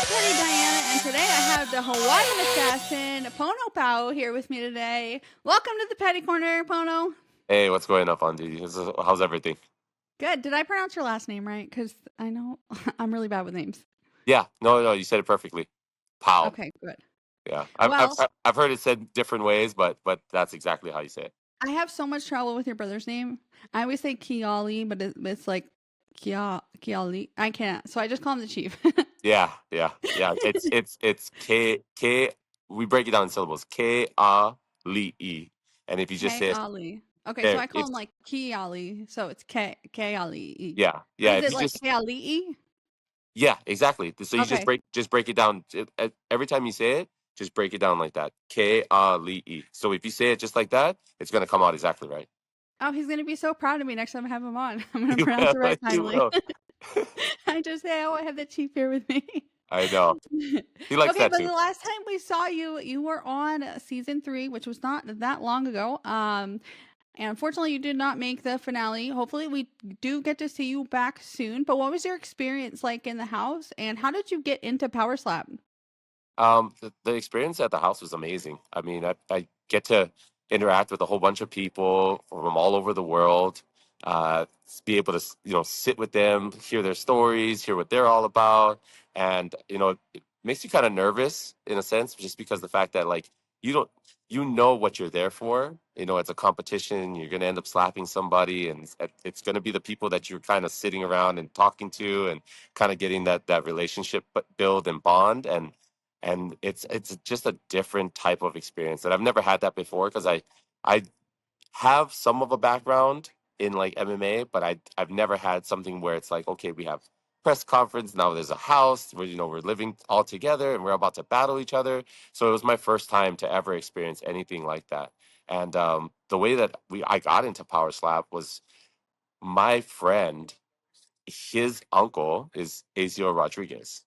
Petty Diana, and today I have the Hawaiian assassin, Pono Pau, here with me today. Welcome to the Petty Corner, Pono. Hey, what's going on, Andy? How's everything? Good. Did I pronounce your last name right? Because I know I'm really bad with names. Yeah, no, you said it perfectly. Pow. Okay, good. Yeah, Well, I've heard it said different ways, but that's exactly how you say it. I have so much trouble with your brother's name. I always say Kiali, but it's like Kiali. I can't, so I just call him the Chief. Yeah. It's K. We break it down in syllables. K-A-L-E, and if you just say it, Kiali. Okay, so there, I call if him like Kiali, so it's Kiali. But yeah, is if it you like just Kiali? yeah, exactly. So you Okay. just break it down. Every time you say it, just break it down like that. K-A-L-E. So if you say it just like that, it's gonna come out exactly right. Oh, he's gonna be so proud of me next time I have him on. I'm gonna You pronounce will, it right you finally. will. I just say, "Oh, I have the chief here with me." I know. He likes Okay, that but too. the last time we saw you, you were on season 3, which was not that long ago. And unfortunately, you did not make the finale. Hopefully, we do get to see you back soon. But what was your experience like in the house, and how did you get into Power Slap? The experience at the house was amazing. I mean, I get to interact with a whole bunch of people from all over the world. Be able to sit with them, hear their stories, hear what they're all about, and it makes you kind of nervous in a sense, just because the fact that like you don't you know what you're there for. It's a competition. You're gonna end up slapping somebody, and it's gonna be the people that you're kind of sitting around and talking to, and kind of getting that relationship build and bond and it's just a different type of experience that I've never had that before because I have some of a background in like MMA, but I've never had something where it's like, okay, we have press conference, now there's a house where we're living all together and we're about to battle each other. So it was my first time to ever experience anything like that. And the way that I got into Power Slap was my friend, his uncle is Azio Rodriguez.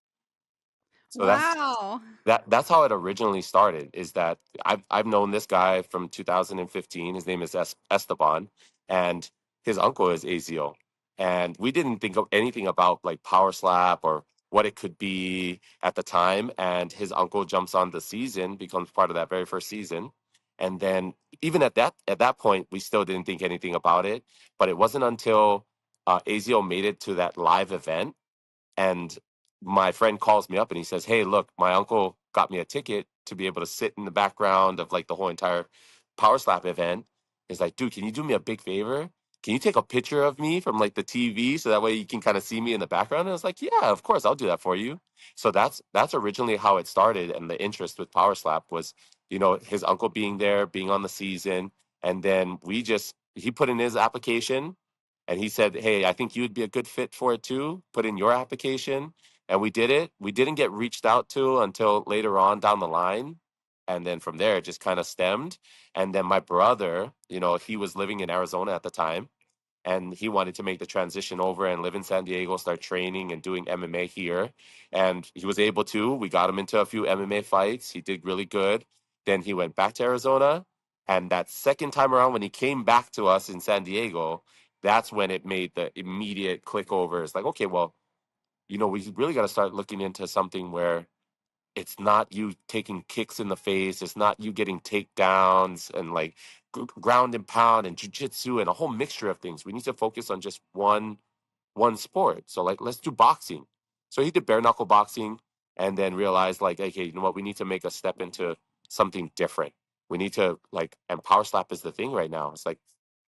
So Wow. that's how it originally started. Is that I've known this guy from 2015. His name is Esteban, and his uncle is Azio. And we didn't think of anything about like Power Slap or what it could be at the time. And his uncle jumps on the season, becomes part of that very first season. And then even at that point, we still didn't think anything about it. But it wasn't until Azio made it to that live event and my friend calls me up and he says, "Hey, look, my uncle got me a ticket to be able to sit in the background of like the whole entire Power Slap event." He's like, "Dude, can you do me a big favor? Can you take a picture of me from like the TV so that way you can kind of see me in the background?" And I was like, "Yeah, of course, I'll do that for you." So that's originally how it started, and the interest with Power Slap was, his uncle being there, being on the season, and then he put in his application and he said, "Hey, I think you would be a good fit for it too. Put in your application." And we did it. We didn't get reached out to until later on down the line. And then from there, it just kind of stemmed. And then my brother, he was living in Arizona at the time and he wanted to make the transition over and live in San Diego, start training and doing MMA here. And he was able to. We got him into a few MMA fights. He did really good. Then he went back to Arizona. And that second time around, when he came back to us in San Diego, that's when it made the immediate click over. It's like, okay, well, we really got to start looking into something where it's not you taking kicks in the face. It's not you getting takedowns and like ground and pound and jujitsu and a whole mixture of things. We need to focus on just one sport. So like, let's do boxing. So he did bare knuckle boxing and then realized like, okay, you know what? We need to make a step into something different. We need to like, and power slap is the thing right now. It's like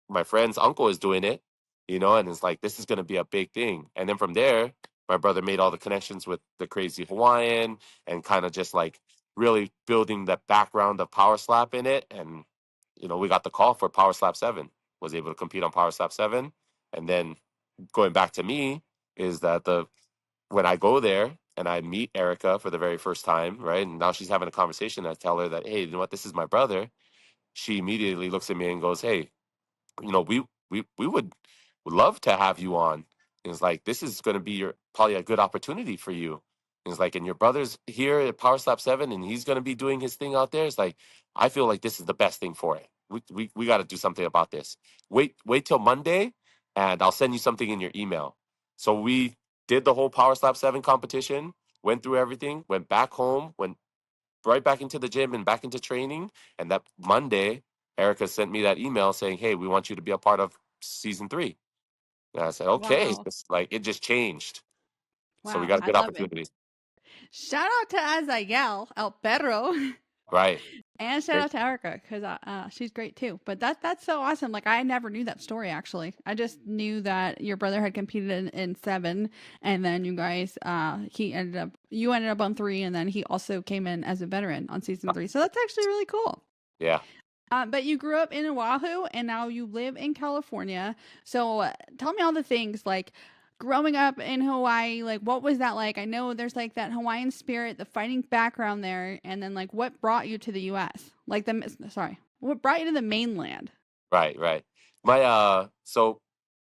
my friend's uncle is doing it, and it's like, this is going to be a big thing. And then from there, my brother made all the connections with the crazy Hawaiian and kind of just like really building that background of power slap in it. And, we got the call for Power Slap 7, was able to compete on Power Slap 7. And then going back to me is that when I go there and I meet Erica for the very first time, right? And now she's having a conversation. I tell her that, hey, you know what, this is my brother. She immediately looks at me and goes, hey, we would love to have you on. And it's like, this is going to be probably a good opportunity for you. And it's like, and your brother's here at Power Slap 7 and he's going to be doing his thing out there. It's like, I feel like this is the best thing for it. We got to do something about this. Wait till Monday and I'll send you something in your email. So we did the whole Power Slap 7 competition. went through everything, went back home, went right back into the gym and back into training. And that Monday, Erica sent me that email saying, "Hey, we want you to be a part of season 3." And I said, "Okay." Wow. It's like it just changed. So we Wow. got a I good love it. opportunity. Shout out to Azael, El Perro. Right. And shout out to Erica because she's great too. But that's so awesome. Like I never knew that story actually. I just knew that your brother had competed in 7, and then you guys you ended up on 3, and then he also came in as a veteran on season 3. So that's actually really cool. Yeah. But you grew up in Oahu and now you live in California. So tell me all the things like growing up in Hawaii. Like, what was that like? I know there's like that Hawaiian spirit, the fighting background there, and then like what brought you to the U.S. Like what brought you to the mainland? Right, right. My so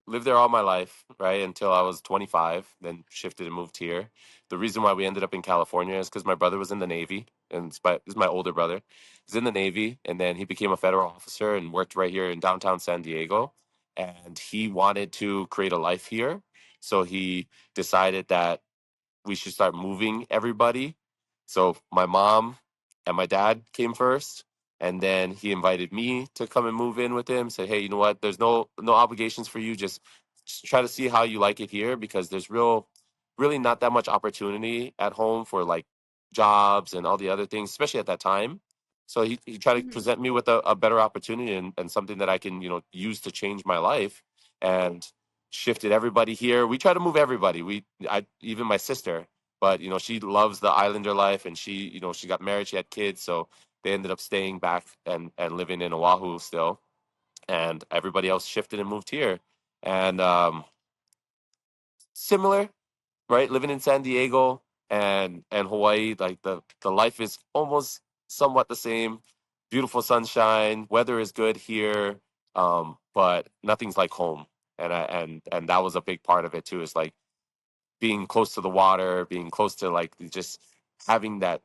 lived there all my life, right, until I was 25, then shifted and moved here. The reason why we ended up in California is because my brother was in the Navy, and it's my older brother. He's in the Navy, and then he became a federal officer and worked right here in downtown San Diego. And he wanted to create a life here, so he decided that we should start moving everybody. So my mom and my dad came first, and then he invited me to come and move in with him. Said, "Hey, you know what? There's no obligations for you. Just try to see how you like it here because there's really not that much opportunity at home for like jobs and all the other things, especially at that time." So he tried to Hmm. present me with a better opportunity and something that I can use to change my life. And shifted everybody here. We try to move everybody. I even my sister, but she loves the islander life, and she got married, she had kids, so they ended up staying back and living in Oahu still, and everybody else shifted and moved here. And similar, right? Living in San Diego and Hawaii, like the life is almost somewhat the same. Beautiful sunshine, weather is good here, but nothing's like home. And that was a big part of it too. Is like being close to the water, being close to like just having the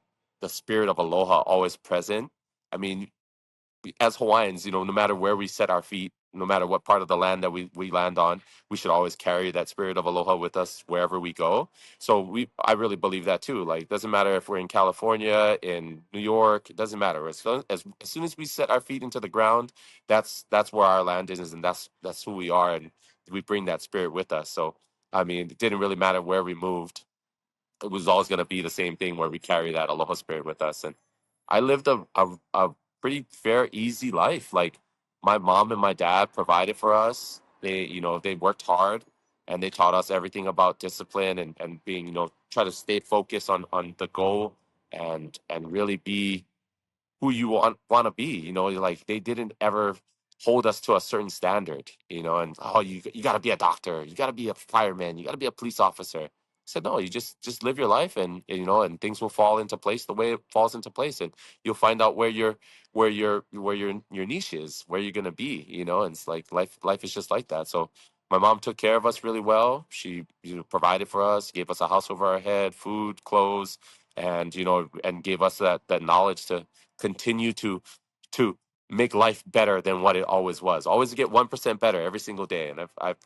spirit of aloha always present. I mean, as Hawaiians, no matter where we set our feet, no matter what part of the land that we land on, we should always carry that spirit of aloha with us wherever we go. So I really believe that too. Like, doesn't matter if we're in California, in New York, it doesn't matter. As soon as we set our feet into the ground, that's where our land is, and that's who we are, and we bring that spirit with us. So, I mean, it didn't really matter where we moved. It was always going to be the same thing where we carry that aloha spirit with us. And I lived a pretty fair, easy life. Like my mom and my dad provided for us. They worked hard and they taught us everything about discipline and being, try to stay focused on the goal and really be who you want to be. Like they didn't ever hold us to a certain standard. And oh, you got to be a doctor, you got to be a fireman, you got to be a police officer. I said no, you just live your life, and things will fall into place the way it falls into place, and you'll find out where your niche is, where you're gonna be. And it's like life is just like that. So my mom took care of us really well. She provided for us, gave us a house over our head, food, clothes, and gave us that knowledge to continue to make life better than what it always was. Always get 1% better every single day. And I've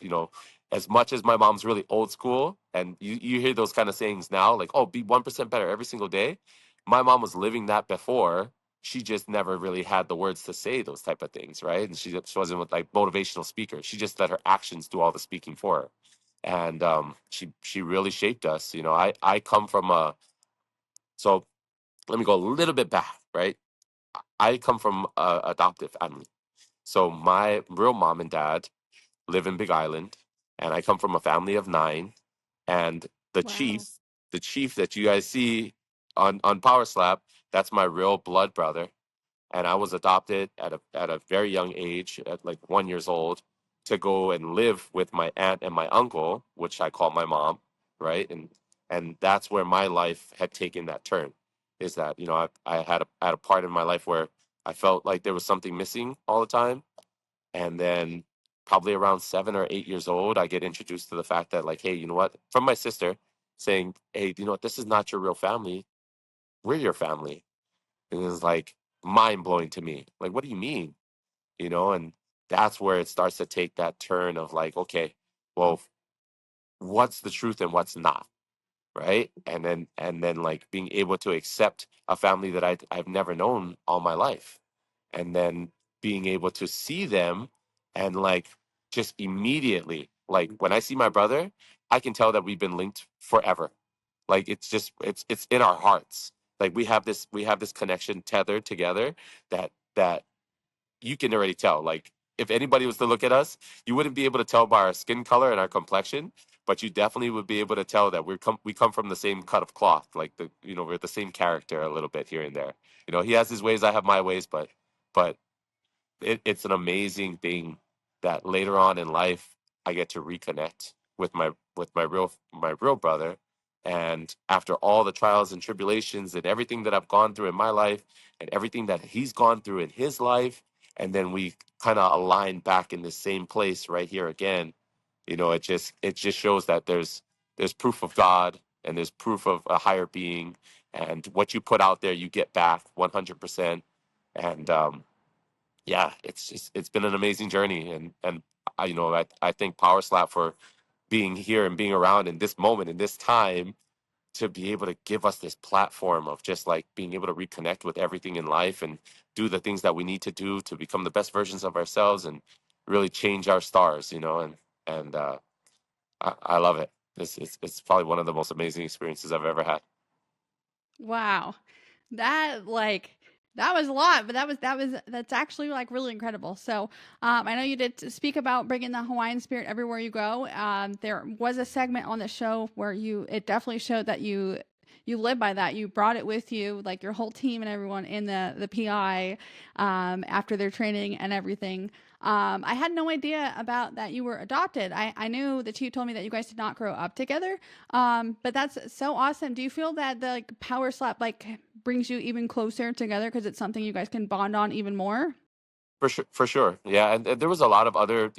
as much as my mom's really old school, and you hear those kind of sayings now, like, oh, be 1% better every single day. My mom was living that before. She just never really had the words to say those type of things, right? And she wasn't with like motivational speaker. She just let her actions do all the speaking for her. And she really shaped us. I come from a so let me go a little bit back, right? I come from a adoptive family. So my real mom and dad live in Big Island, and I come from a family of 9. And the Wow. chief, the chief that you guys see on Power Slap, that's my real blood brother. And I was adopted at a very young age, at like 1 years old, to go and live with my aunt and my uncle, which I call my mom, right? And that's where my life had taken that turn. Is that I had a part in my life where I felt like there was something missing all the time, and then probably around 7 or 8 years old, I get introduced to the fact that like, hey, you know what? From my sister saying, hey, you know what? This is not your real family. We're your family. And it was like mind blowing to me. Like, what do you mean? And that's where it starts to take that turn of like, okay, well, what's the truth and what's not? right? And then like being able to accept a family that I've never known all my life, and then being able to see them, and like just immediately, like when I see my brother, I can tell that we've been linked forever. Like it's just it's in our hearts. Like we have this connection tethered together, that you can already tell. Like if anybody was to look at us, you wouldn't be able to tell by our skin color and our complexion, but you definitely would be able to tell that we come from the same cut of cloth. Like we're the same character a little bit here and there. He has his ways, I have my ways, but it's an amazing thing that later on in life I get to reconnect with my real brother, and after all the trials and tribulations and everything that I've gone through in my life and everything that he's gone through in his life, and then we kind of align back in the same place right here again. It just shows that there's proof of God, and there's proof of a higher being, and what you put out there you get back 100%. And yeah, it's been an amazing journey, and I thank Power Slap for being here and being around in this moment, in this time, to be able to give us this platform of just like being able to reconnect with everything in life and do the things that we need to do to become the best versions of ourselves and really change our stars, and I love it. It's probably one of the most amazing experiences I've ever had. Wow. That like that was a lot, but that's actually like really incredible. So, I know you did speak about bringing the Hawaiian spirit everywhere you go. There was a segment on the show where it definitely showed that you live by that. You brought it with you, like your whole team and everyone in the PI, after their training and everything. I had no idea about that you were adopted. I knew that you told me that you guys did not grow up together. But that's so awesome. Do you feel that the like, power slap like brings you even closer together because it's something you guys can bond on even more? For sure, yeah. And there was a lot of other,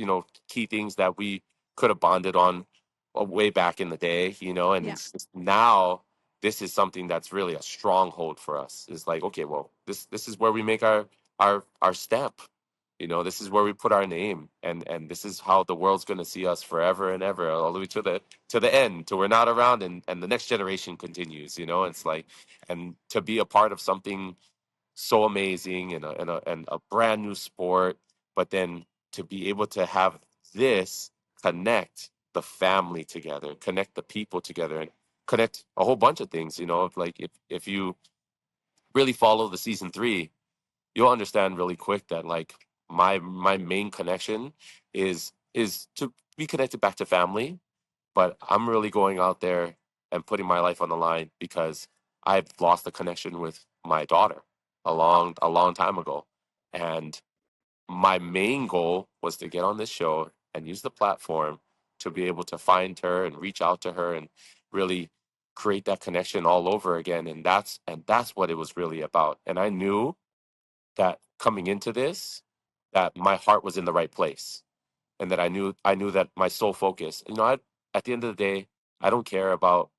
key things that we could have bonded on way back in the day, and Yeah. it's just now this is something that's really a stronghold for us. It's like, okay, well, this is where we make our stamp. This is where we put our name, and this is how the world's going to see us forever and ever, all the way to the end, till we're not around, and the next generation continues. It's like, and to be a part of something so amazing, and a brand new sport, but then to be able to have this connect the family together, connect the people together, and connect a whole bunch of things. Like if you really follow the season 3, you'll understand really quick that like my main connection is to be connected back to family, but I'm really going out there and putting my life on the line because I've lost a connection with my daughter a long time ago. And my main goal was to get on this show and use the platform to be able to find her and reach out to her and really create that connection all over again. And that's what it was really about. And I knew that coming into this, that my heart was in the right place, and that I knew that my sole focus, at the end of the day, I don't care about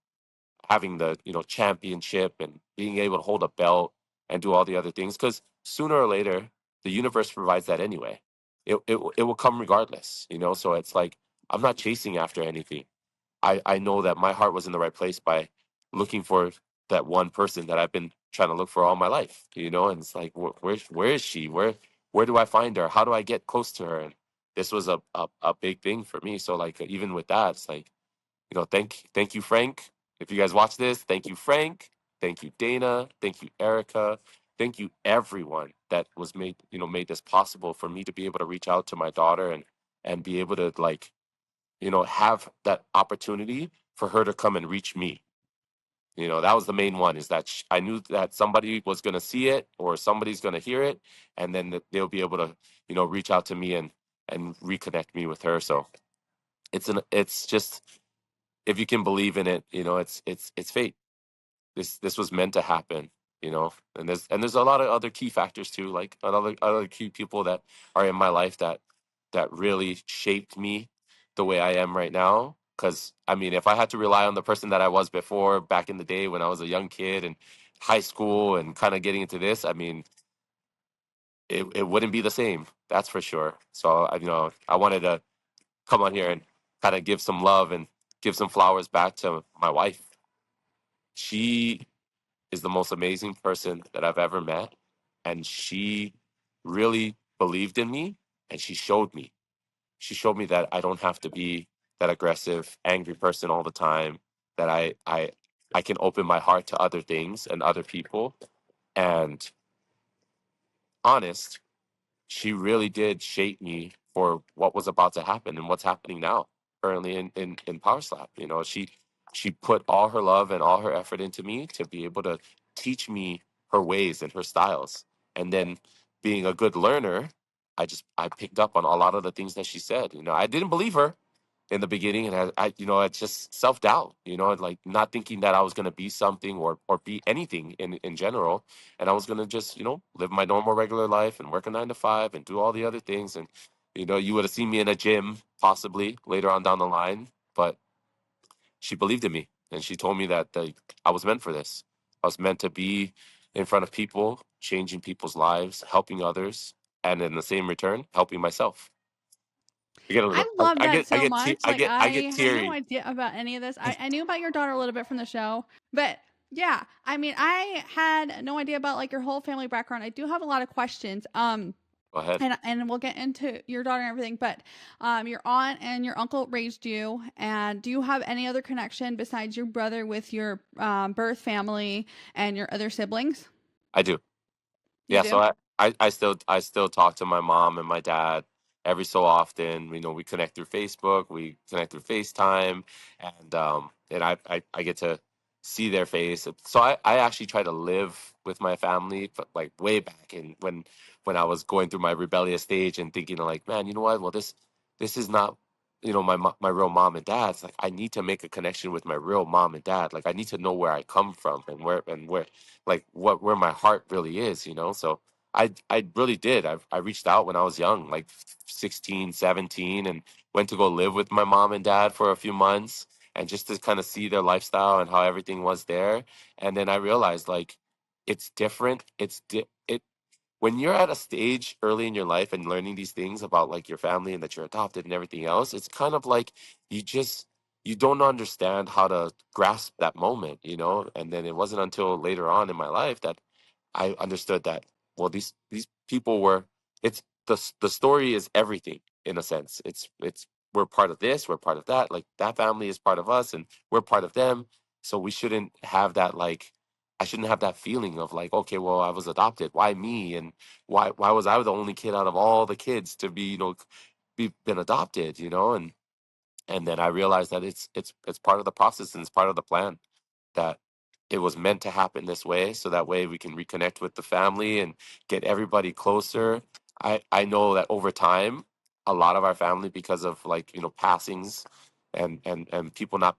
having the championship and being able to hold a belt and do all the other things, because sooner or later the universe provides that anyway. It will come regardless. So it's like I'm not chasing after anything. I know that my heart was in the right place by looking for that one person that I've been trying to look for all my life, and it's like, where is she? Where do I find her? How do I get close to her? And this was a big thing for me. So like even with that, it's like, thank you, Frank. If you guys watch this, thank you, Frank. Thank you, Dana. Thank you, Erica. Thank you, everyone that was made this possible for me to be able to reach out to my daughter and be able to like have that opportunity for her to come and reach me. That was the main one, is that I knew that somebody was going to see it, or somebody's going to hear it, and then they'll be able to, reach out to me and reconnect me with her. So it's just, if you can believe in it, it's fate. This was meant to happen, and there's a lot of other key factors too, like other key people that are in my life that really shaped me the way I am right now. Because I mean, if I had to rely on the person that I was before, back in the day when I was a young kid and high school and kind of getting into this, I mean, it wouldn't be the same, that's for sure. So I wanted to come on here and kind of give some love and give some flowers back to my wife. She is the most amazing person that I've ever met. And she really believed in me, and she showed me. She showed me that I don't have to be that aggressive, angry person all the time, that I can open my heart to other things and other people. And honest, she really did shape me for what was about to happen and what's happening now currently in Power Slap. You know, she put all her love and all her effort into me to be able to teach me her ways and her styles. And then being a good learner, I picked up on a lot of the things that she said. You know, I didn't believe her in the beginning, and you know, it's just self doubt, you know, like not thinking that I was gonna be something or be anything in general, and I was gonna just, you know, live my normal regular life and work a 9 to 5 and do all the other things, and you know, you would have seen me in a gym possibly later on down the line, but she believed in me, and she told me that I was meant for this. I was meant to be in front of people, changing people's lives, helping others, and in the same return, helping myself. I get a little, I love I that get, I so get, much. Like, I get I had no teary. idea about any of this. I knew about your daughter a little bit from the show, but yeah, I mean, I had no idea about like your whole family background. I do have a lot of questions. Go ahead. And we'll get into your daughter and everything, but your aunt and your uncle raised you, and do you have any other connection besides your brother with your birth family and your other siblings? I do. You Yeah, so do? I still talk to my mom and my dad every so often. You know, we connect through Facebook, we connect through FaceTime, and I get to see their face. So I actually try to live with my family, but like way back in when I was going through my rebellious stage and thinking like, man, you know what? Well, this is not, you know, my real mom and dad. It's like I need to make a connection with my real mom and dad. Like I need to know where I come from and where like what where my heart really is, you know. So I really did. I reached out when I was young, like 16, 17, and went to go live with my mom and dad for a few months, and just to kind of see their lifestyle and how everything was there. And then I realized like it's different. It when you're at a stage early in your life and learning these things about like your family and that you're adopted and everything else, it's kind of like you just you don't understand how to grasp that moment, you know. And then it wasn't until later on in my life that I understood that, well, these people were, it's the story is everything in a sense. It's we're part of this, we're part of that. Like that family is part of us, and we're part of them. So we shouldn't have that like I shouldn't have that feeling of like, okay, well, I was adopted. Why me? And why was I the only kid out of all the kids to be, you know, be been adopted, you know? And then I realized that it's part of the process and it's part of the plan, that it was meant to happen this way so that way we can reconnect with the family and get everybody closer. I know that over time a lot of our family, because of like, you know, passings and people not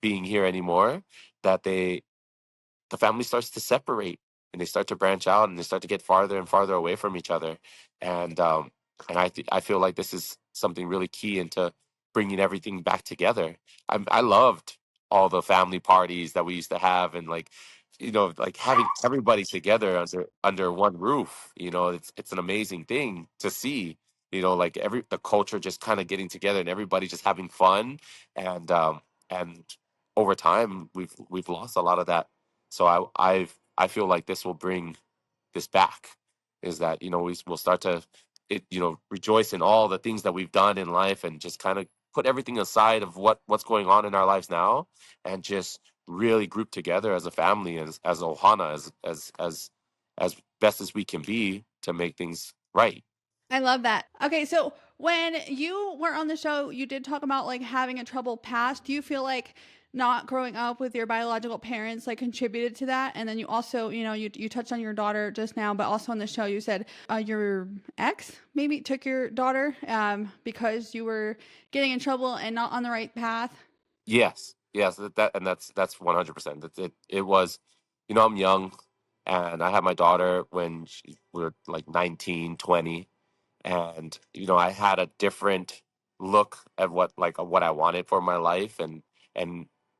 being here anymore, that the family starts to separate and they start to branch out and they start to get farther and farther away from each other. And I feel like this is something really key into bringing everything back together. I loved all the family parties that we used to have, and like, you know, like having everybody together under one roof. You know, it's an amazing thing to see. You know, like every the culture just kind of getting together and everybody just having fun, and over time we've lost a lot of that. So I feel like this will bring this back. Is that, you know, we'll start to you know, rejoice in all the things that we've done in life and just kind of put everything aside of what's going on in our lives now, and just really group together as a family, as ohana, as best as we can be to make things right. I love that. Okay, so when you were on the show, you did talk about like having a troubled past. Do you feel like not growing up with your biological parents like contributed to that? And then you also, you know, you touched on your daughter just now, but also on the show you said your ex maybe took your daughter because you were getting in trouble and not on the right path. Yes, yes, and that's 100%. It was, you know, I'm young, and I had my daughter when we were like 19, 20, and you know, I had a different look at what I wanted for my life, and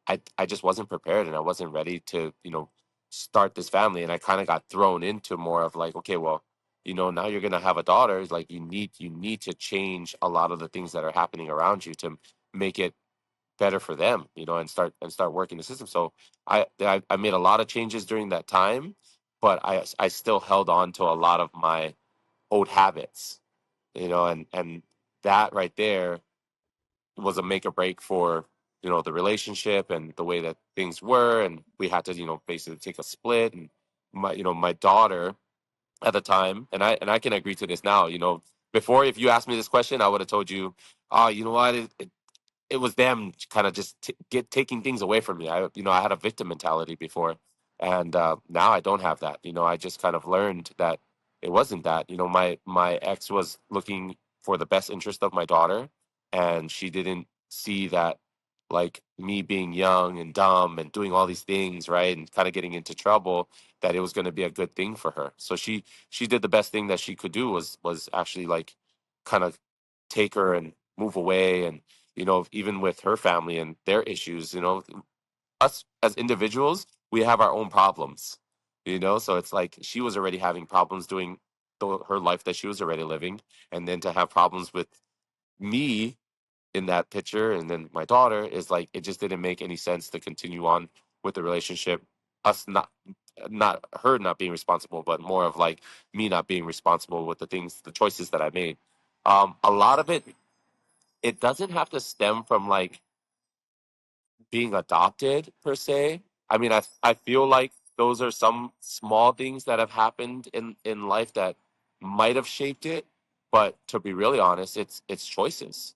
I just wasn't prepared, and I wasn't ready to, you know, start this family, and I kind of got thrown into more of like, okay, well, you know, now you're gonna have a daughter. It's like you need to change a lot of the things that are happening around you to make it better for them, and start working the system. So I made a lot of changes during that time, but I still held on to a lot of my old habits, and that right there was a make or break for the relationship and the way that things were, and we had to basically take a split. And my daughter at the time, and I can agree to this now. Before, if you asked me this question, I would have told you, oh, you know what, it was them kind of just taking things away from me. I had a victim mentality before, and now I don't have that. I just kind of learned that it wasn't that. My ex was looking for the best interest of my daughter, and she didn't see that, like, me being young and dumb and doing all these things, right, and kind of getting into trouble, that it was going to be a good thing for her. So she did the best thing that she could do, was actually, like, kind of take her and move away. And even with her family and their issues, us as individuals, we have our own problems, so it's like she was already having problems doing her life that she was already living, and then to have problems with me in that picture, and then my daughter, is like, it just didn't make any sense to continue on with the relationship. Us not her not being responsible, but more of like me not being responsible with the choices that I made. A lot of it doesn't have to stem from, like, being adopted per se. I mean, I feel like those are some small things that have happened in life that might have shaped it. But to be really honest, it's choices.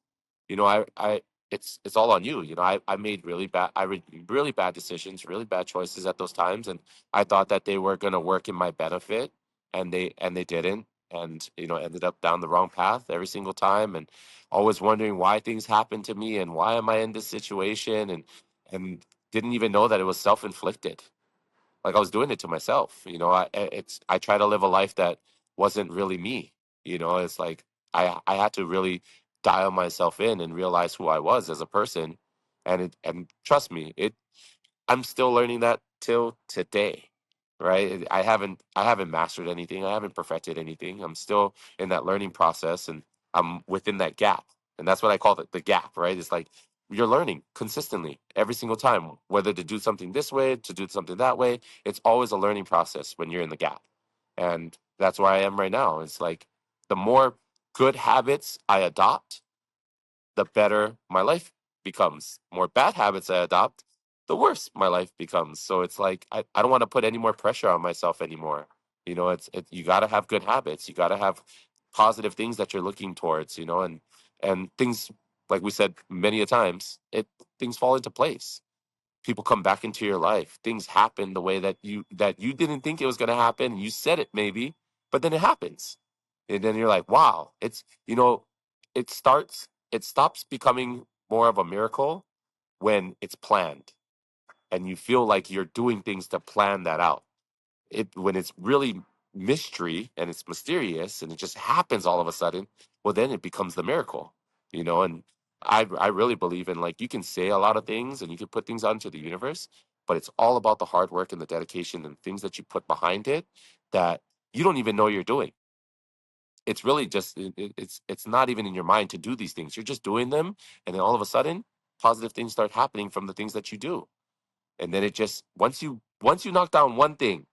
I it's all on you. I made really bad decisions, really bad choices at those times, and I thought that they were gonna work in my benefit, and they didn't, and ended up down the wrong path every single time, and always wondering why things happen to me and why am I in this situation, and didn't even know that it was self-inflicted. Like, I was doing it to myself. I try to live a life that wasn't really me. It's like I had to really dial myself in and realize who I was as a person, and trust me, I'm still learning that till today, right? I haven't mastered anything. I haven't perfected anything. I'm still in that learning process, and I'm within that gap. And that's what I call the gap, right? It's like you're learning consistently every single time, whether to do something this way, to do something that way. It's always a learning process when you're in the gap. And that's where I am right now. It's like the more good habits I adopt, the better my life becomes. More bad habits I adopt, the worse my life becomes. So it's like I don't want to put any more pressure on myself anymore. You got to have good habits. You got to have positive things that you're looking towards. And things, like we said many a times, things fall into place. People come back into your life. Things happen the way that you didn't think it was going to happen. You said it maybe, but then it happens, and then you're like, wow. It stops becoming more of a miracle when it's planned, and you feel like you're doing things to plan that out. When it's really mystery and it's mysterious and it just happens all of a sudden, well, then it becomes the miracle. And I really believe in, like, you can say a lot of things and you can put things out into the universe, but it's all about the hard work and the dedication and things that you put behind it that you don't even know you're doing. It's really just it's not even in your mind to do these things. You're just doing them, and then all of a sudden positive things start happening from the things that you do. And then it just, once you knock down one thing,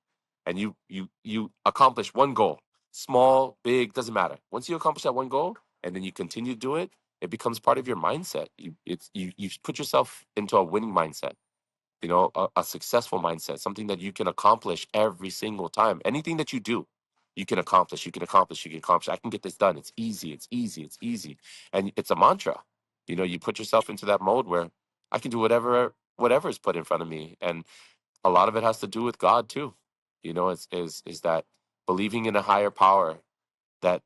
and you accomplish one goal, small, big, doesn't matter. Once you accomplish that one goal and then you continue to do it, it becomes part of your mindset. You put yourself into a winning mindset, a successful mindset, something that you can accomplish every single time. Anything that you do, you can accomplish, you can accomplish, you can accomplish. I can get this done. It's easy, it's easy, it's easy. And it's a mantra. You put yourself into that mode where I can do whatever is put in front of me. And a lot of it has to do with God too. Is that believing in a higher power, that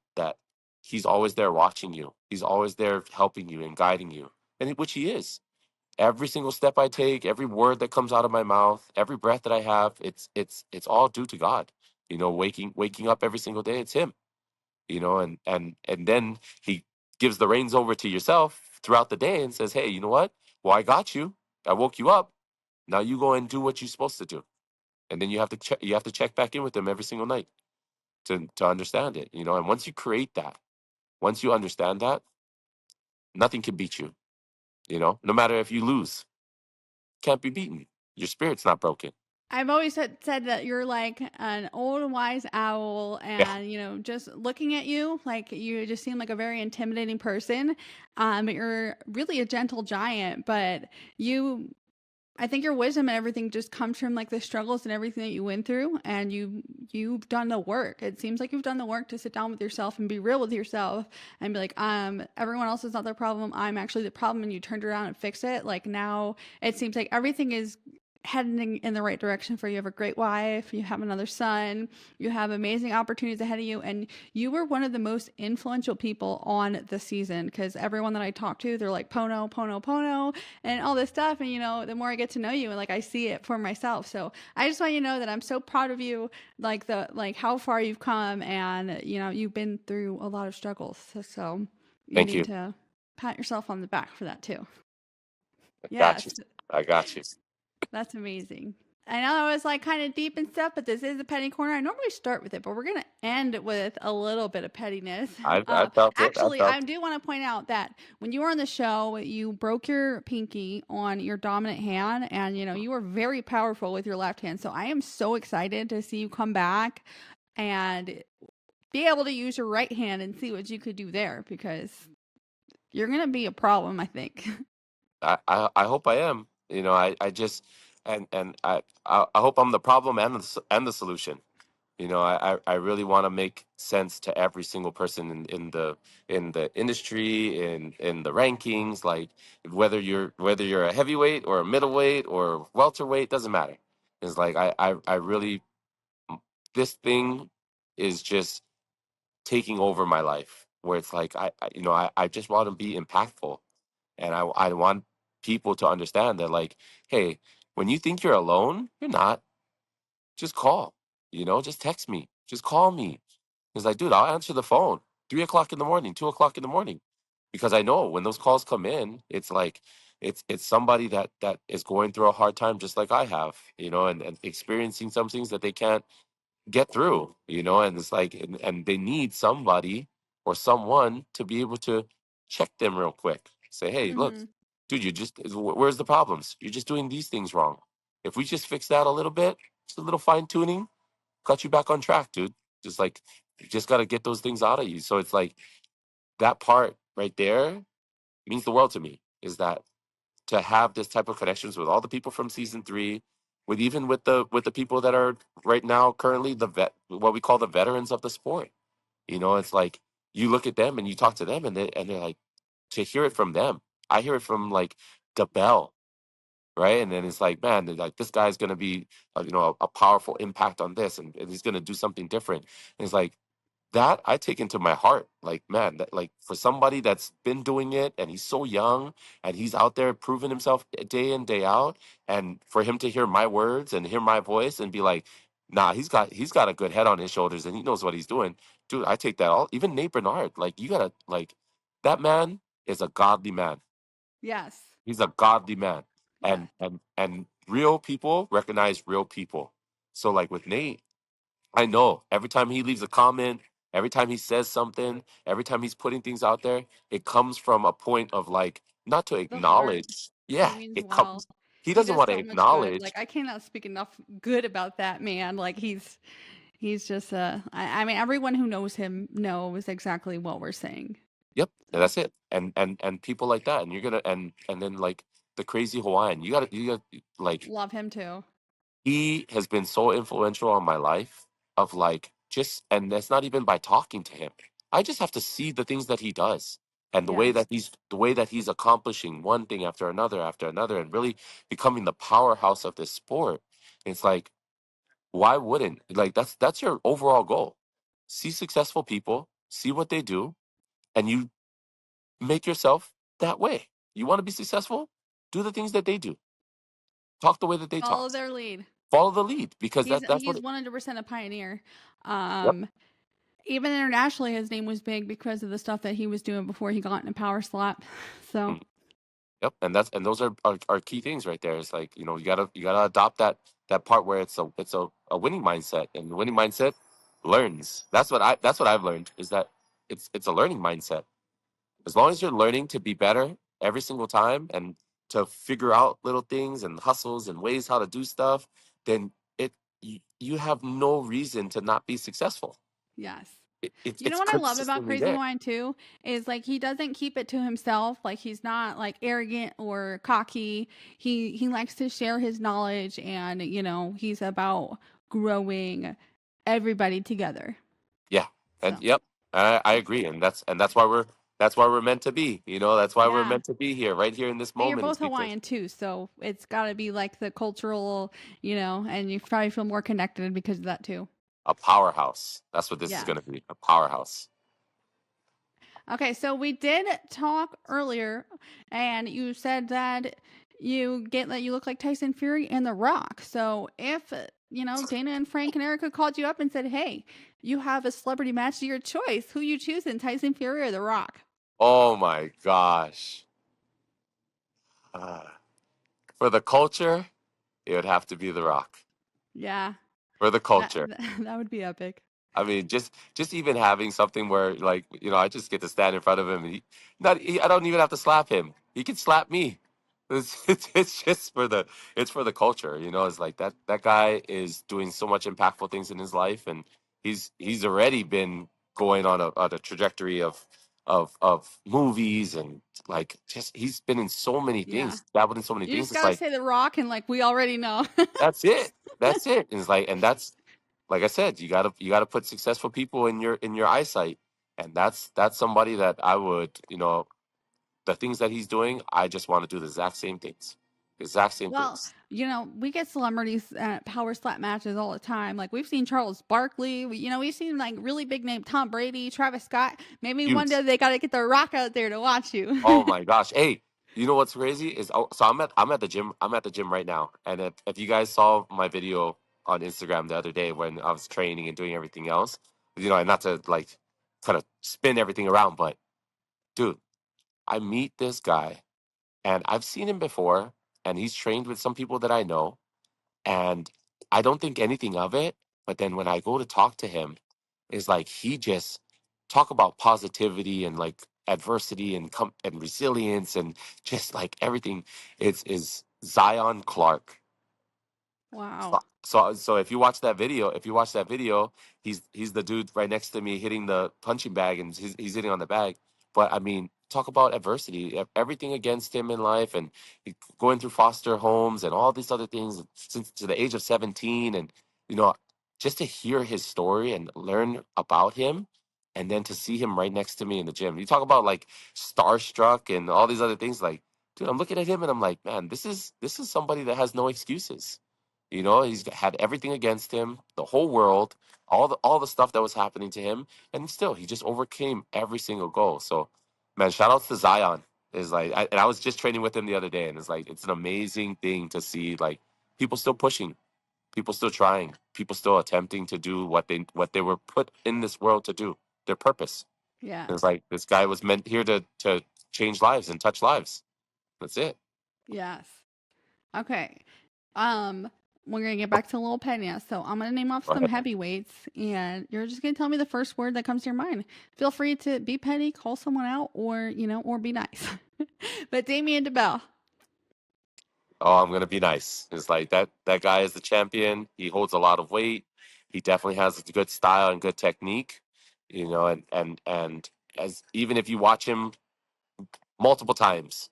he's always there watching you. He's always there helping you and guiding you. Which he is. Every single step I take, every word that comes out of my mouth, every breath that I have, it's all due to God. Waking up every single day, it's him. And then he gives the reins over to yourself throughout the day and says, "Hey, you know what? Well, I got you. I woke you up. Now you go and do what you're supposed to do." And then you have to check back in with him every single night to understand it. And once you create that, once you understand that, nothing can beat you. You know, no matter if you lose, can't be beaten. Your spirit's not broken. I've always said that you're like an old wise owl, Yeah. and just looking at you, like you just seem like a very intimidating person. You're really a gentle giant, but you I think your wisdom and everything just comes from like the struggles and everything that you went through, and you've done the work. It seems like you've done the work to sit down with yourself and be real with yourself and be like, everyone else is not the problem. I'm actually the problem, and you turned around and fixed it. Like now, it seems like everything is heading in the right direction for you. You have a great wife, you have another son, you have amazing opportunities ahead of you, and you were one of the most influential people on the season because everyone that I talk to, they're like Pono, Pono, Pono, and all this stuff. And the more I get to know you, and like I see it for myself. So I just want you to know that I'm so proud of you, like how far you've come, and you've been through a lot of struggles. So you Thank need you. to pat yourself on the back for that too. Got you. Yes. I got you. That's amazing. I know I was like kind of deep and stuff, but this is a petty corner. I normally start with it, but we're gonna end with a little bit of pettiness. I felt it. I Actually, felt I do want to point out that when you were on the show, you broke your pinky on your dominant hand, and you were very powerful with your left hand. So I am so excited to see you come back and be able to use your right hand and see what you could do there, because you're gonna be a problem, I think. I hope I am. You know, I just and I hope I'm the problem and and the solution. You know, I really want to make sense to every single person in the industry, in the rankings, like whether you're a heavyweight or a middleweight or welterweight, doesn't matter. It's like I really, this thing is just taking over my life, where it's like I just want to be impactful, and I want people to understand that, like, hey, when you think you're alone, you're not. Just call, just text me, just call me. It's like, dude, I'll answer the phone 3 o'clock in the morning, 2 o'clock in the morning, because I know when those calls come in, it's like it's somebody that is going through a hard time just like I have, and experiencing some things that they can't get through, and it's like, and they need somebody or someone to be able to check them real quick. Say, hey, look, Hmm. dude, where's the problems? You're just doing these things wrong. If we just fix that a little bit, just a little fine tuning, got you back on track, dude. Just like, you just got to get those things out of you. So it's like, that part right there means the world to me, is that to have this type of connections with all the people from season 3, with even with the people that are right now currently what we call the veterans of the sport. It's like, you look at them and you talk to them, and they're like, to hear it from them. I hear it from like the bell, right? And then it's like, man, they're like, this guy's gonna be a powerful impact on this, and he's gonna do something different. And it's like, that I take into my heart. Like, man, that, like, for somebody that's been doing it and he's so young and he's out there proving himself day in, day out, and for him to hear my words and hear my voice and be like, nah, he's got a good head on his shoulders and he knows what he's doing. Dude, I take that all. Even Nate Bernard, like, you gotta, like, that man is a godly man. Yes. He's a godly man. Yeah. And real people recognize real people. So like with Nate, I know every time he leaves a comment, every time he says something, every time he's putting things out there, it comes from a point of, like, not to The heart. acknowledge. Yeah, He means it well. comes. He He doesn't does want to so much good. acknowledge. Like I cannot speak enough good about that man. Like he's just I mean everyone who knows him knows exactly what we're saying. Yep, and So that's it. And people like that, and you're gonna and then, like, the crazy Hawaiian, you got like, love him too. he has been so influential on my life, of like, just, and that's not even by talking to him. I just have to see the things that he does, and Yes. the way that he's accomplishing one thing after another, and really becoming the powerhouse of this sport. It's like, why wouldn't, like, that's your overall goal. See successful people, see what they do, and you make yourself that way. You want to be successful? Do the things that they do. Talk the way that they talk. Follow their lead. Follow the lead, because that's what He's 100% a pioneer. yep. Um Even internationally his name was big because of the stuff that he was doing before he got in a power slap. So Mm. Yep, and those are key things right there. It's like, you gotta adopt that part where it's a winning mindset, and the winning mindset learns. That's what I've learned, is that it's a learning mindset. As long as you're learning to be better, every single time and to figure out little things and hustles and ways how to do stuff, then you have no reason to not be successful. Yes. You know It's what I love about consistently Crazy there. Hawaiian too is like he doesn't keep it to himself. Like he's not like arrogant or cocky. He likes to share his knowledge, and he's about growing everybody together. Yeah, and So yep, I agree, and that's why we're meant to be. That's why we're yeah. meant to be here, right here in this And you're moment. Is both because Hawaiian too, so it's got to be like the cultural, and you probably feel more connected because of that too. a powerhouse. That's what this is Yes. going to be, a powerhouse. Okay, so we did talk earlier, and you said that you look like Tyson Fury and The Rock. So if Dana and Frank and Erica called you up and said, "Hey, you have a celebrity match to your choice. Who you choosing, Tyson Fury or The Rock?" Oh my gosh. Uh, for the culture, it would have to be The Rock. Yeah, For the that culture. that would be epic. I mean, just even having something where, like, I just get to stand in front of him, and I don't even have to slap him. He can slap me. It's just it's for the culture. It's like that guy is doing so much impactful things in his life, and he's already been going on a trajectory of movies, and like, just he's been in so many Yeah, things, dabbled in so many you things. just It's gotta like, say The Rock, and like we already know. that's it. That's it. And it's like, and that's, like I said, you gotta put successful people in your eyesight, and that's somebody that I would, the things that he's doing, I just want to do the exact same things, the exact same Well, things. we get celebrities at power slap matches all the time. Like we've seen Charles Barkley. We've seen like really big name Tom Brady, Travis Scott. Maybe one day Huge. they got to get the Rock out there to watch Oh you. my gosh. Hey, you know what's crazy is, so I'm at the gym. I'm at the gym right now, and if you guys saw my video on Instagram the other day when I was training and doing everything else, and not to like kind of spin everything around, but dude, I meet this guy. And I've seen him before, and he's trained with some people that I know, and I don't think anything of it. But then when I go to talk to him, it's like he just talk about positivity and like adversity and resilience and just like everything. It's is Zion Clark. Wow. So if you watch that video, he's the dude right next to me hitting the punching bag, and he's hitting on the bag. But I mean, talk about adversity, everything against him in life, and going through foster homes and all these other things since to the age of 17, and you know, just to hear his story and learn about him, and then to see him right next to me in the gym. You talk about like starstruck and all these other things, like, dude, I'm looking at him and I'm like, man, this is somebody that has no excuses. He's had everything against him, the whole world, all the stuff that was happening to him, and still he just overcame every single goal. So, man, shout outs to Zion. Is like, and I was just training with him the other day, and it's like it's an amazing thing to see, like, people still pushing, people still trying, people still attempting to do what they were put in this world to do, their purpose. Yeah. And it's like this guy was meant here to change lives and touch lives. That's it. Yes. Okay. Um, we're gonna get back to Little Pena. So I'm gonna name off Go some ahead. heavyweights, and you're just gonna tell me the first word that comes to your mind. Feel free to be petty, call someone out, or be nice. But Damien DeBell. Oh, I'm gonna be nice. It's like that guy is the champion. He holds a lot of weight. He definitely has a good style and good technique. And as even if you watch him multiple times,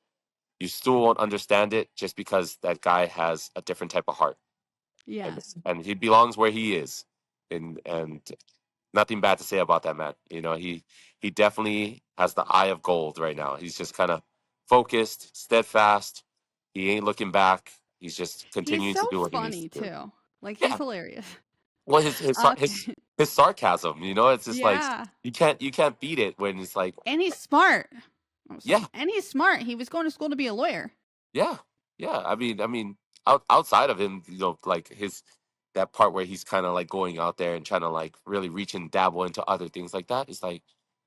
you still won't understand it just because that guy has a different type of heart. And Yes. and he belongs where he is. And nothing bad to say about that man. He definitely has the eye of gold right now. He's just kind of focused, steadfast. He ain't looking back. He's just He's continuing so to do what he needs funny to do. too. Like he's Yeah. hilarious. Well, his Okay. his sarcasm, it's just like Yeah. you can't beat it when it's like, And he's smart. I'm sorry. yeah, And he's smart. He was going to school to be a lawyer. yeah, yeah. I mean, outside of him, like his that part where he's kind of like going out there and trying to like really reach and dabble into other things like that. It's like,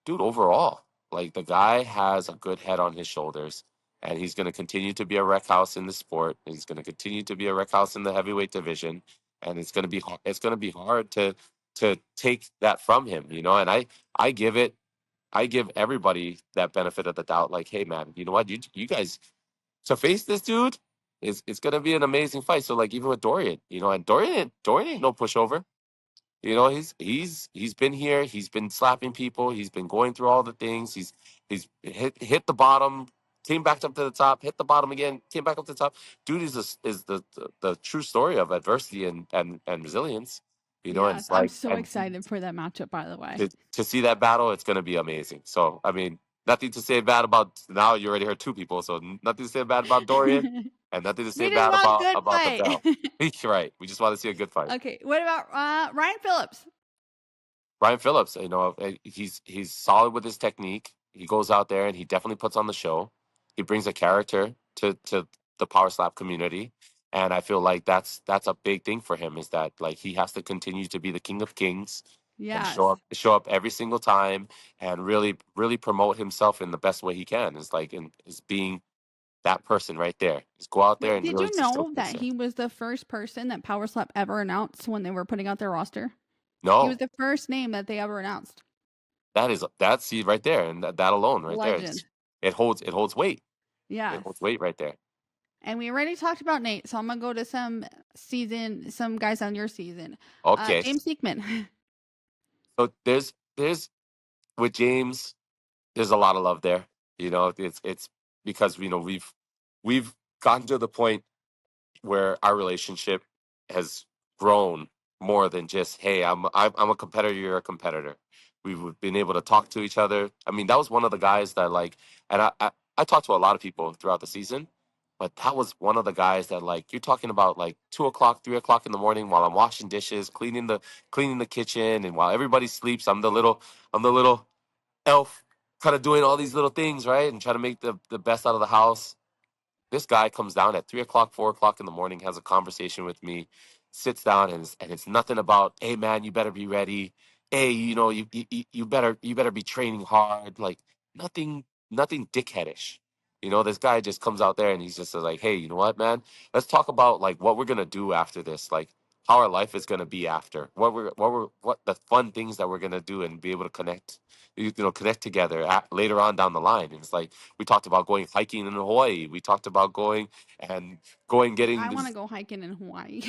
dude, overall, like the guy has a good head on his shoulders, and he's going to continue to be a wreck house in the sport. And he's going to continue to be a wreck house in the heavyweight division, and it's going to be hard to take that from him. And I give it. I give everybody that benefit of the doubt. Like, hey, man, you know what? You guys to face this dude is it's gonna be an amazing fight. So like even with Dorian, and Dorian ain't no pushover. He's been here. He's been slapping people. He's been going through all the things. He's hit the bottom, came back up to the top, hit the bottom again, came back up to the top. Dude is the true story of adversity and resilience. And Yes, it's I'm like so and excited for that matchup, by the way. to see that battle, it's gonna be amazing. So I mean, nothing to say bad about now. You already heard two people, so nothing to say bad about Dorian, and nothing to say We just bad want about good the fight. bell. Right. We just want to see a good fight. Okay, what about Ryan Phillips? Brian Phillips, he's solid with his technique. He goes out there and he definitely puts on the show. He brings a character to the power slap community, and I feel like that's a big thing for him. Is that like he has to continue to be the king of kings and Yes. show up every single time and really promote himself in the best way he can. Is like is being that person right there. Just go out there Wait, and did really you just know showcase that him. he was the first person that Power Slap ever announced when they were putting out their roster? He was No, the first name that they ever announced. that's see right there, and that alone right there, Legend. it holds weight. It holds Yes. weight right there. And we already talked about Nate, so I'm gonna go to some guys on your season. Okay, James Seekman. so there's with James, there's a lot of love there. It's because we've gotten to the point where our relationship has grown more than just hey I'm a competitor, you're a competitor. We've been able to talk to each other. I mean, that was one of the guys that like, and I talked to a lot of people throughout the season, but that was one of the guys that like you're talking about like 2 o'clock 3 o'clock in the morning while I'm washing dishes, cleaning the kitchen, and while everybody sleeps, I'm the little elf kind of doing all these little things, right, and trying to make the best out of the house. This guy comes down at 3 o'clock, 4 o'clock in the morning, has a conversation with me, sits down, and it's nothing about, hey man, you better be ready. Hey, you better be training hard. Like nothing dickheadish. This guy just comes out there and he's just like, hey, you know what, man? Let's talk about like what we're gonna do after this, like how our life is gonna be after, what the fun things that we're gonna do and be able to connect, connect together later on down the line. And it's like we talked about going hiking in Hawaii. We talked about going getting I want to these. go hiking in Hawaii.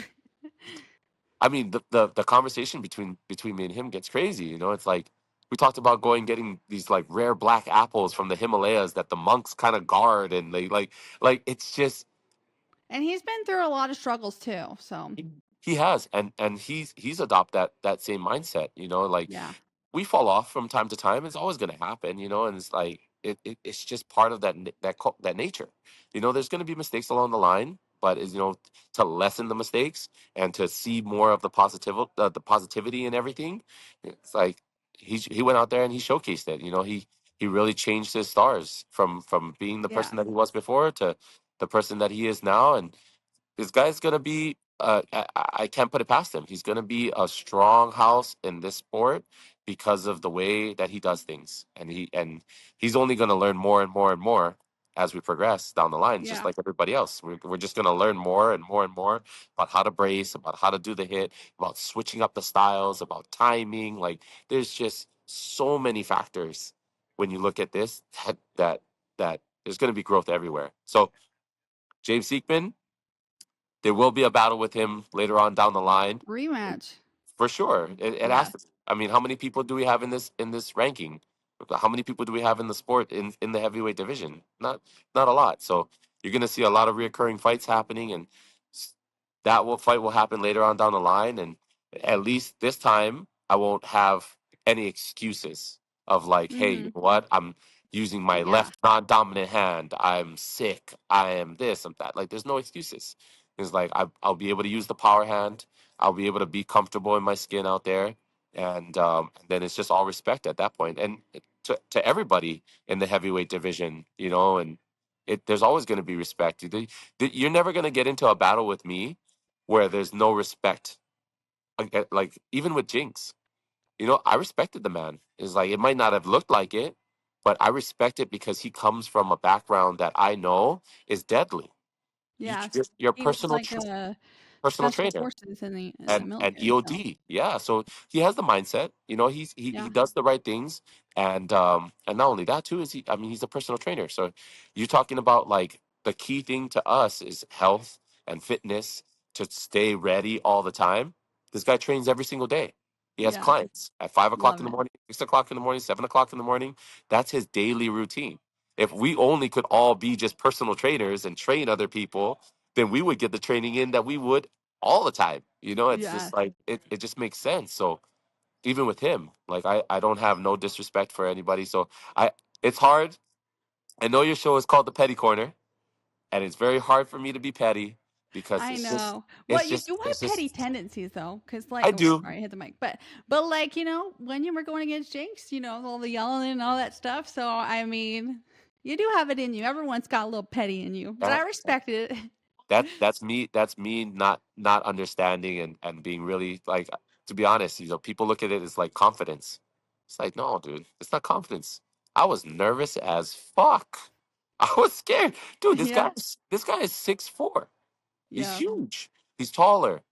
I mean, the conversation between me and him gets crazy. It's like we talked about going getting these like rare black apples from the Himalayas that the monks kind of guard, and they like it's just And he's been through a lot of struggles too. So he has, and he's adopt that same mindset. Like yeah, we fall off from time to time. It's always going to happen, and it's like it's just part of that nature. There's going to be mistakes along the line, but is to lessen the mistakes and to see more of the positivity in everything. It's like he went out there and he showcased it. He really changed his stars from being the person yes, that he was before to the person that he is now, and this guy's gonna be. I can't put it past him. He's gonna be a strong house in this sport because of the way that he does things, and he's only gonna learn more and more and more as we progress down the line. Just yeah. like everybody else, we're just gonna learn more and more and more about how to brace, about how to do the hit, about switching up the styles, about timing. Like there's just so many factors when you look at this that there's gonna be growth everywhere. So James Seekman, there will be a battle with him later on down the line, Rematch. for sure. It has Yes. to. I mean, how many people do we have in this ranking? How many people do we have in the sport in the heavyweight division? Not a lot. So you're going to see a lot of reoccurring fights happening, and s- fight will happen later on down the line. And at least this time, I won't have any excuses of like, hey, you Mm-hmm. know what? I'm using my Yeah. left non-dominant hand. I'm sick. I am this. I'm that. Like, there's no excuses. It's like I'll be able to use the power hand. I'll be able to be comfortable in my skin out there, and then it's just all respect at that point. And to everybody in the heavyweight division, and there's always going to be respect. You're never going to get into a battle with me where there's no respect. Like even with Jinx, I respected the man. It's like it might not have looked like it, but I respect it because he comes from a background that I know is deadly. Yes. Your He was personal like a personal special trainer. forces in the And military. So EOD. Yeah, so he has the mindset. You know, he yeah, does the right things, and not only that too is he. I mean, he's a personal trainer. So you're talking about like the key thing to us is health and fitness to stay ready all the time. This guy trains every single day. He has yeah, clients at 5 o'clock love in the it. morning, 6 o'clock in the morning, 7 o'clock in the morning. That's his daily routine. If we only could all be just personal trainers and train other people, then we would get the training in that we would all the time. You know, it's just Yes, like it just makes sense. So even with him, like I don't have no disrespect for anybody. So I it's hard. I know your show is called the Petty Corner, and it's very hard for me to be petty because I know. Well, it's you just do have it's petty just tendencies though, because I like, oh, do. sorry, I hit the mic, but like when you were going against Jinx, all the yelling and all that stuff. So I mean, you do have it in you. Everyone's got a little petty in you, but Uh, I respect it. that's me not understanding and being really like, to be honest, people look at it as like confidence. It's like, no, dude, it's not confidence. I was nervous as fuck. I was scared. Dude, this Yeah, guy is 6'4". He's yeah. huge. He's taller.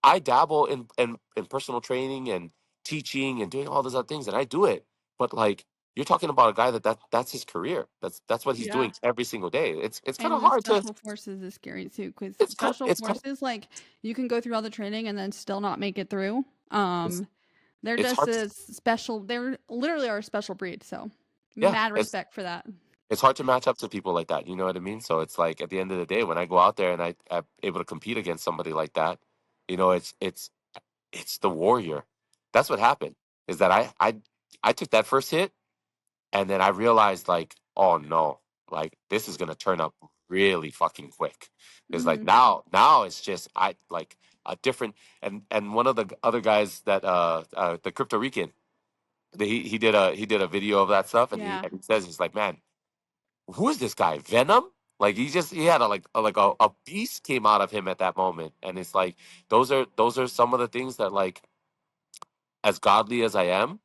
I dabble in personal training and teaching and doing all those other things, and I do it. But like, you're talking about a guy that's his career. That's what he's Yeah. doing every single day. It's kind of And the hard to special forces is scary too, because it's kind special it's kind forces, like, you can go through all the training and then still not make it through. it's They're it's just hard a special. They're literally our special breed. So, yeah, mad respect for that. it's hard to match up to people like that. You know what I mean? So it's like at the end of the day, when I go out there and I'm able to compete against somebody like that, it's the warrior. That's what happened. Is that I took that first hit and then I realized like, oh no, like this is gonna turn up really fucking quick. It's like Hmm. now it's just I like a different and one of the other guys that the Crypto Rican, he did a video of that stuff and he Yeah. and he says he's like, man, who is this guy? Venom? Like he had a beast came out of him at that moment. And it's like those are some of the things that like, as godly as I am,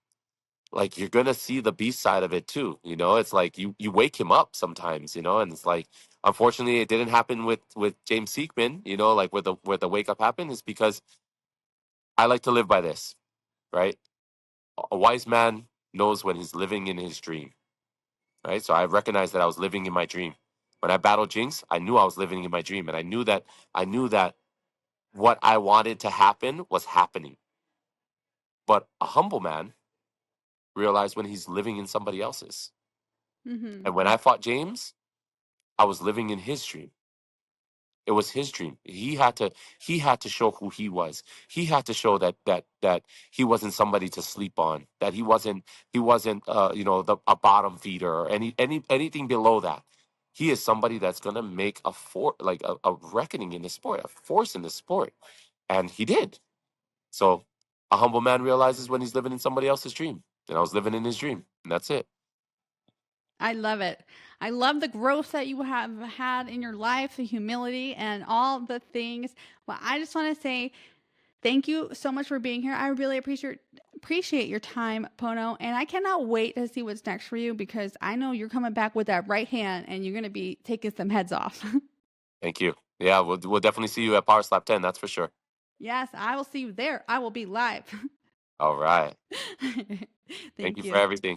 like you're gonna see the beast side of it too. It's like you wake him up sometimes, and it's like unfortunately it didn't happen with James Seekman, like where the wake up happened is because I like to live by this, right? A wise man knows when he's living in his dream, right? So I recognized that I was living in my dream. When I battled Jinx, I knew I was living in my dream, and I knew that what I wanted to happen was happening. But a humble man realized when he's living in somebody else's. Hmm. And when I fought James, I was living in his dream. It was his dream. He had to show who he was. He had to show that he wasn't somebody to sleep on. That he wasn't a bottom feeder or anything below that. He is somebody that's gonna make a reckoning in the sport, a force in the sport, and he did. So a humble man realizes when he's living in somebody else's dream, and I was living in his dream, and that's it. I love it. I love the growth that you have had in your life, the humility, and all the things. Well, I just want to say thank you so much for being here. I really appreciate your time, Pono, and I cannot wait to see what's next for you because I know you're coming back with that right hand and you're going to be taking some heads off. Thank you. Yeah, we'll definitely see you at Power Slap 10. That's for sure. Yes, I will see you there. I will be live. All right. Thank Thank you for you. everything.